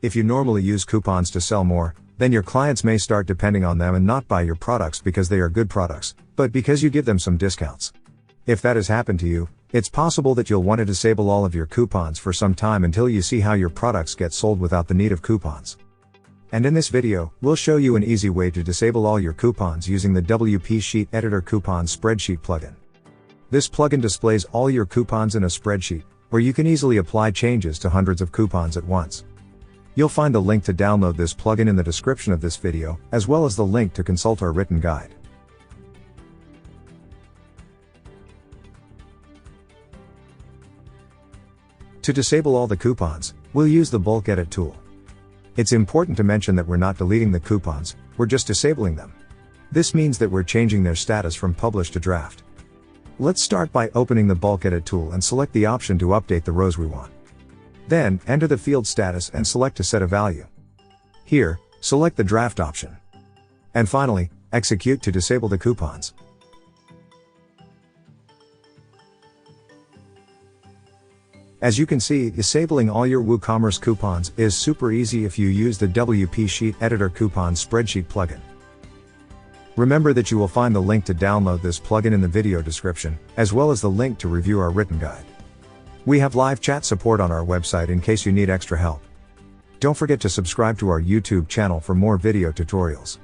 If you normally use coupons to sell more, then your clients may start depending on them and not buy your products because they are good products, but because you give them some discounts. If that has happened to you, it's possible that you'll want to disable all of your coupons for some time until you see how your products get sold without the need of coupons. And in this video, we'll show you an easy way to disable all your coupons using the WP Sheet Editor Coupon Spreadsheet plugin. This plugin displays all your coupons in a spreadsheet, where you can easily apply changes to hundreds of coupons at once. You'll find the link to download this plugin in the description of this video, as well as the link to consult our written guide. To disable all the coupons, we'll use the bulk edit tool. It's important to mention that we're not deleting the coupons, we're just disabling them. This means that we're changing their status from published to draft. Let's start by opening the bulk edit tool and select the option to update the rows we want. Then, enter the field status and select to set a value. Here, select the draft option. And finally, execute to disable the coupons. As you can see, disabling all your WooCommerce coupons is super easy if you use the WP Sheet Editor Coupon Spreadsheet plugin. Remember that you will find the link to download this plugin in the video description, as well as the link to review our written guide. We have live chat support on our website in case you need extra help. Don't forget to subscribe to our YouTube channel for more video tutorials.